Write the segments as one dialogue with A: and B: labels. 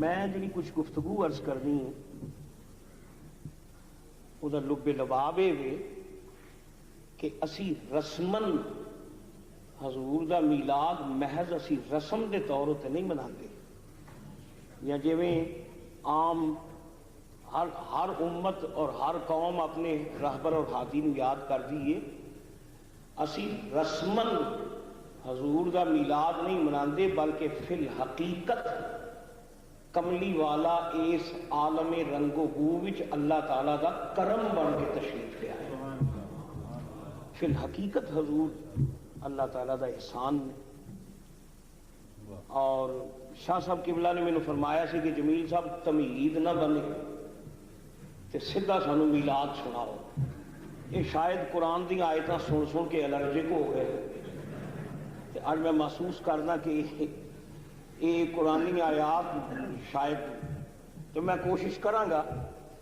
A: میں جی کچھ گفتگو عرض کرنی وہ لب لباب یہ کہ اسی رسمن حضور دا میلاد محض اسی رسم دے طور تے نہیں مناتے، یا جویں عام ہر امت اور ہر قوم اپنے رہبر اور ہادی نو یاد کر دیے، اسی رسمن حضور دا میلاد نہیں مناندے بلکہ فی الحقیقت کملی والا اس عالم رنگ و بو وچ اللہ تعالیٰ دا کرم بن کے تشریف لیا ہے۔ فی الحقیقت حضور اللہ تعالیٰ دا احسان نے، اور شاہ صاحب قبلہ نے مینوں فرمایا سی کہ جمیل صاحب تمہید نہ بنے تے سیدھا سانو میلاد سناؤ۔ یہ شاید قرآن دی آیتاں سن سن کے الرجک ہو گئے، تے آج میں محسوس کرنا کہ یہ قرآنی آیات شاید، تو میں کوشش کراں گا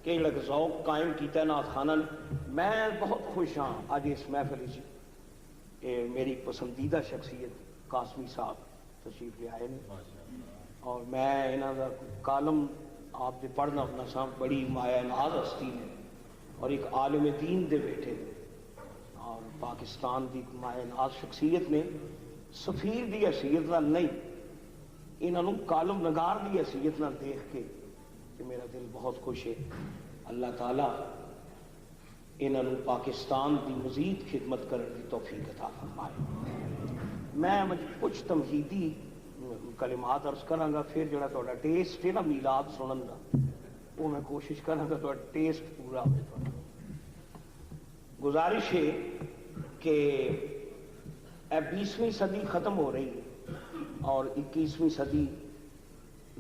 A: کہ جڑا ذوق قائم کیتا ہے نعت خانہ نے۔ میں بہت خوش ہاں اج اس محفل جی، میری پسندیدہ شخصیت قاسمی صاحب تشریف لے آئے ہیں، اور میں انہاں دا کالم آپ دے پڑھنا اپنا سام بڑی مایا ناز ہستی نے، اور ایک عالم دین دے بیٹھے اور پاکستان دی مایا ناز شخصیت نے، سفیر دی حیثیت نال نہیں، انہوں کالم نگار دی حیثیت نال دیکھ کے کہ میرا دل بہت خوش ہے۔ اللہ تعالیٰ انہوں پاکستان دی مزید خدمت کرنے کی توفیق عطا فرمائے۔ میں کچھ تمہیدی کلمات عرض کراں گا، پھر جڑا تہاڈا ٹیسٹ ہے نا میلاد سنن دا، وہ میں کوشش کراں گا تہاڈا ٹیسٹ پورا ہوئے۔ تہاڈا گزارش ہے کہ 20ویں صدی ختم ہو رہی ہے اور 21ویں صدی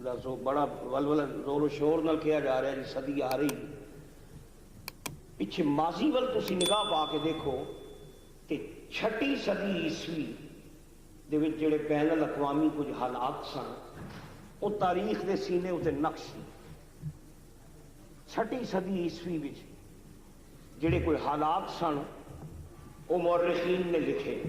A: دا جو بڑا ولولہ زور و شور نال کیا جا رہا ہے جی صدی آ رہی، پیچھے ماضی ول تسی نگاہ پا کے دیکھو کہ 6 صدی عیسوی دے وچ جڑے بین الاقوامی کچھ حالات سن وہ تاریخ دے سینے اتنے نقش سی۔ 6 صدی عیسوی وچ جڑے کوئی حالات سن وہ مورخین نے لکھے۔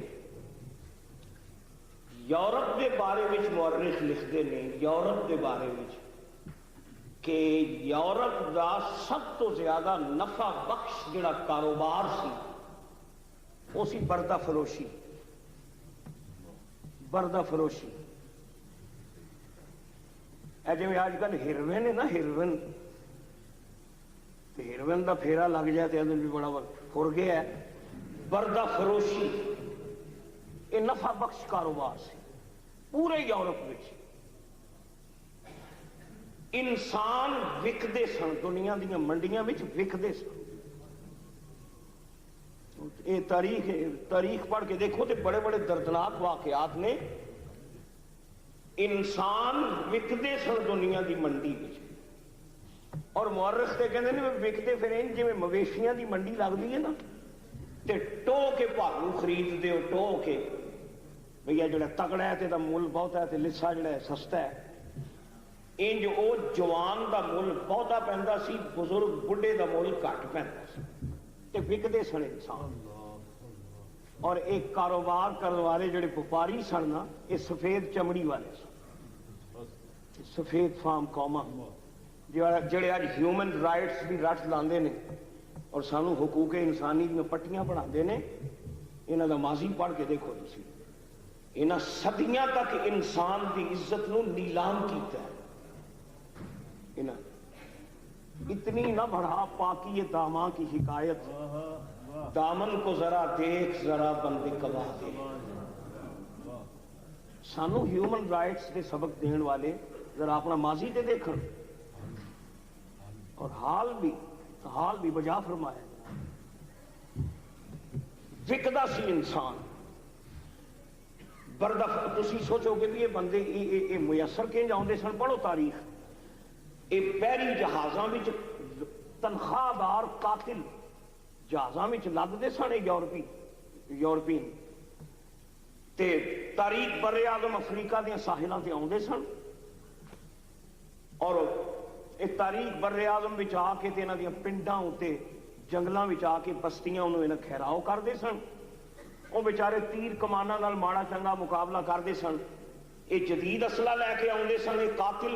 A: یورپ دے بارے وچ مورخ لکھتے ہیں، یورپ دے بارے وچ کہ یورپ دا سب تو زیادہ نفع بخش جڑا کاروبار سی وہ سی بردہ فروشی۔ بردہ فروشی اے جی آج کل ہیروین ہے نا، ہیروین تے ہیروین دا پھیرا لگ جائے تو بھی بڑا پھر گیا ہے۔ بردہ فروشی یہ نفع بخش کاروبار سی پورے یورپ وچ۔ انسان وکدے سن، دنیا دیا منڈیاں وچ وکدے سن۔ یہ تاریخ پڑھ کے دیکھو تو بڑے بڑے دردناک واقعات نے۔ انسان وکدے سن دنیا دی منڈی وچ، اور مورخ تے کہندے نے وکدے پھر انج جویں مویشیاں دی منڈی لگدی ہے نا، تے ٹو کے بھالو خرید دیو، ٹو کے بھیا جڑا تگڑا ہے تے مل بہت ہے تے لسا جڑا ہے سستا ہے۔ انج او جوان دا مل بہتا پیندا سی، بزرگ بڈھے دا مل گھٹ پیندا سی، تے وکدے سن انسان۔ اور ایک کاروبار کرنے والے جڑے وپاری سن نا، یہ سفید چمڑی والے سن، سفید فام قوما جڑے اج ہیومن رائٹس دی رٹ لاندے نے اور سانو حقوق انسانی دی پٹیاں پڑھاندے نے۔ انہاں دا ماضی پڑھ کے دیکھو تسی، انہاں صدیاں تک انسان دی عزت نو نیلام کیتا ہے۔ اتنی نہ بڑھا پاکی داماں کی حکایت، دامن کو ذرا دیکھ ذرا بندے کبا دے۔ سانو ہیومن رائٹس کے سبق دین والے ذرا اپنا ماضی تے دیکھن، اور حال بھی بجا فرمایا۔ وکدا سی انسان بردہ، تسی سوچو کہ یہ بندے یہ میسر کینج آندے سن۔ پڑھو تاریخ، یہ پہری جہازاں وچ تنخواہ دار قاتل جہازاں وچ لگدے سن یورپین، تے تاریخ بر اعظم افریقہ دیا ساحلاں تے آندے سن، اور یہ تاریخ بر اعظم وچ آ کے تے انہاں دیاں پنڈاں اُتے جنگلاں وچ آ کے بستیاں انہوں انہاں کھیراؤ کردے سن۔ وہ بیچارے تیر کماناں نال ماڑا چنگا مقابلہ کرتے سن۔ یہ جدید اسلحہ لے کے آتے سن، یہ قاتل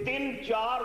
A: 3-4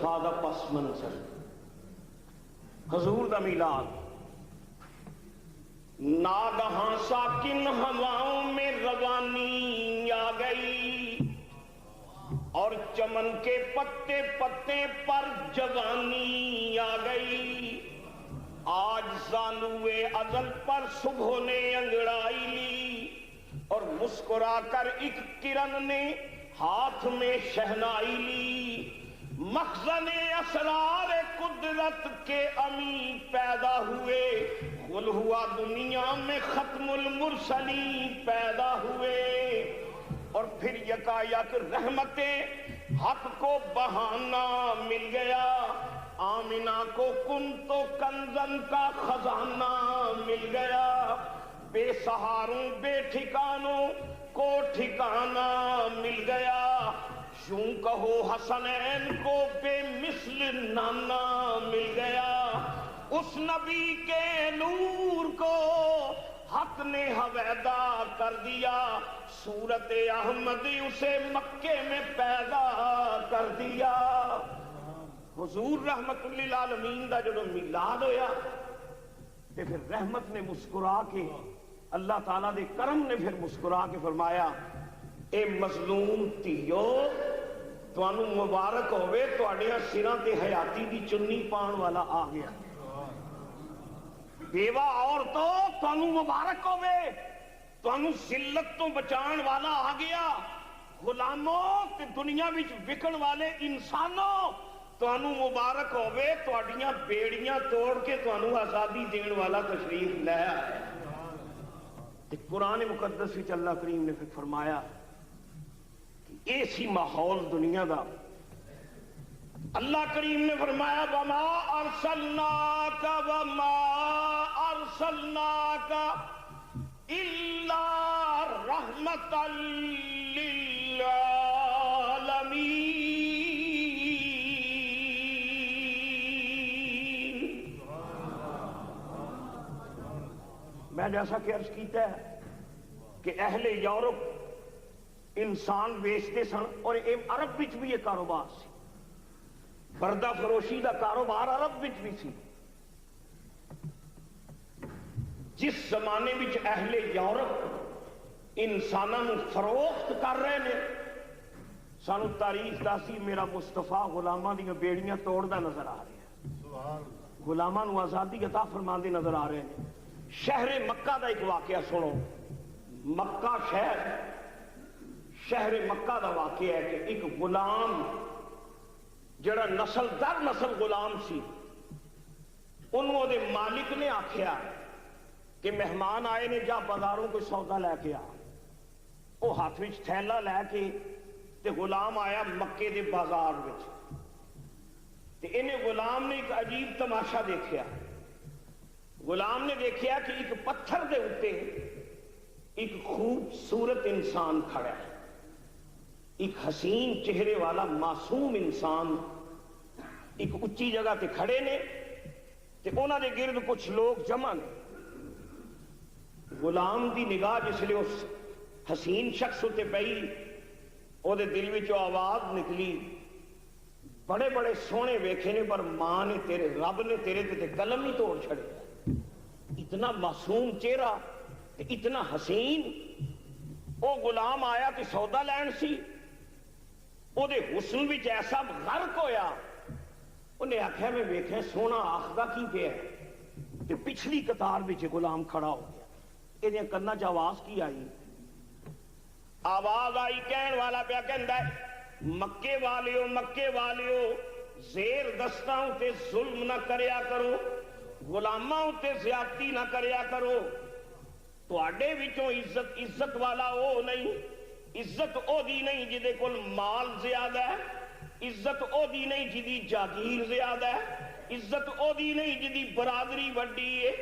A: مصطفیٰ دا پس منظر، حضور دا میلاد۔ ناگہاں ساکن ہواؤں میں روانی آ گئی، اور چمن کے پتے پتے پر جوانی آ گئی۔ آج زانوے ازل پر صبح نے انگڑائی لی، اور مسکرا کر ایک کرن نے ہاتھ میں شہنائی لی۔ مخزن اسرار قدرت کے امی پیدا ہوئے، قل ہوا دنیا میں ختم المرسلین پیدا ہوئے۔ اور پھر یکایک رحمت حق کو بہانہ مل گیا، آمنہ کو کن تو کنزن کا خزانہ مل گیا۔ بے سہاروں بے ٹھکانوں کو ٹھکانہ مل گیا، یوں کہو حسنین کو بے مثل نانا مل گیا۔ اس نبی کے نور کو حق نے حویدا کر دیا، صورت احمدی اسے مکے میں پیدا کر دیا۔ حضور رحمت للعالمین دا جدو میلاد ہویا تے پھر رحمت نے مسکرا کے، اللہ تعالیٰ دے کرم نے پھر مسکرا کے فرمایا، اے مظلوم تیو تانوں مبارک ہوئے، تواڈیاں سراں تے حیاتی دی چنی پان والا آ گیا۔ بیوہ عورتوں تانوں مبارک ہوئے، تانوں ذلت تو بچان والا آ گیا۔ غلاموں تے دنیا وچ وکن والے انسانوں تانوں مبارک ہوئے، تواڈیاں بیڑیاں توڑ کے تانوں آزادی دین والا تشریف لے آیا۔ تے قرآن مقدس وچ اللہ کریم نے پھر فرمایا کہ ایسی ماحول دنیا دا، اللہ کریم نے فرمایا وَمَا أَرْسَلْنَاكَ وَمَا أَرْسَلْنَاكَ إِلَّا رَحْمَةً لِّلْعَالَمِينَ۔ میں جیسا کہ عرض کیتا ہے کہ اہل یورپ انسان بیچتے سن، اور عرب وچ بھی یہ کاروبار سی، بردہ فروشی دا کاروبار عرب وچ بھی سی۔ جس زمانے وچ اہل یورپ انسانوں فروخت کر رہے نے، سانو تاریخ داسی میرا مصطفیٰ غلاماں دی بیڑیاں توڑدا نظر آ رہا ہے، غلاماں نو آزادی عطا فرماندے نظر آ رہے ہیں۔ شہر مکہ دا ایک واقعہ سنو، مکہ شہر مکہ دا واقعہ ہے کہ ایک غلام جڑا نسل در نسل غلام سی، انہوں دے مالک نے آکھیا کہ مہمان آئے نے، جا بازاروں کوئی سودا لے کے آ۔ وہ ہاتھ وچ تھیلا لے کے تے غلام آیا مکے دے بازار وچ، تے انہیں غلام نے ایک عجیب تماشا دیکھیا۔ غلام نے دیکھیا کہ ایک پتھر دے اتے ایک خوبصورت انسان کھڑا ہے، ایک حسین چہرے والا معصوم انسان ایک اچھی جگہ تے کھڑے نے، تے انہاں دے گرد کچھ لوگ جمع نے۔ غلام دی نگاہ جس لئے اس حسین شخص ہوتے پئی، او دے دل وچوں آواز نکلی، بڑے بڑے سونے ویکھے نے پر ماں نے تیرے رب نے تیرے تے قلم ہی توڑ چھڑے۔ اتنا معصوم چہرہ اتنا حسین، او غلام آیا تے سودا لین سی، او دے حسن وچ ایسا غرق ہویا، انہیں آکھیا میں ویکھیں سونا آخدا کی پہ ہے، تے پچھلی قطار وچ غلام کھڑا ہو گیا۔ انہیں کرنا چ آواز کی آئی، آواز آئی کہن والا پیا کہندا ہے مکے والیو زیر دستاں تے ظلم نہ کریا کرو، غلاماں تے زیادتی نہ کریا کرو۔ تواڈے وچوں عزت والا او نہیں، عزت او دی نہیں جدے کول مال زیادہ ہے، عزت او دی نہیں جدی جاگیر زیادہ ہے، عزت او دی نہیں جدی برادری وڈی ہے۔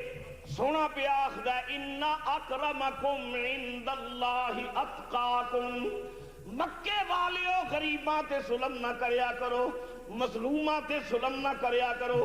A: سونا پیا آخدا ہے ان اکرمکم عند اللہ اتقاکم، مکے والیو غریباں تے ظلم نہ کریا کرو، مظلوماں تے ظلم نہ کریا کرو،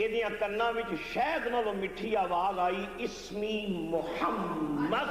A: ਇਹਦੀਆਂ ਕੰਨਾਂ ਵਿੱਚ ਸ਼ਹਿਦ ਨਾਲੋਂ ਮਿੱਠੀ ਆਵਾਜ਼ ਆਈ, ਇਸਮੀ ਮੁਹੰਮਦ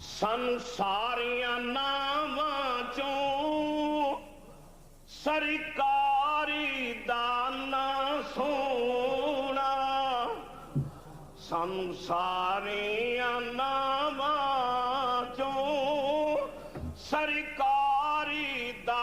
A: ਸੰਸਾਰੀਆਂ ਨਾਵਾਂ ਚੋਂ ਸਰਕਾਰੀ ਦਾ ਨਾਂ ਸੋਹਣਾ, ਸੰਸਾਰੀਆਂ ਨਾਵਾਂ ਚੋਂ ਸਰਕਾਰੀ ਦਾ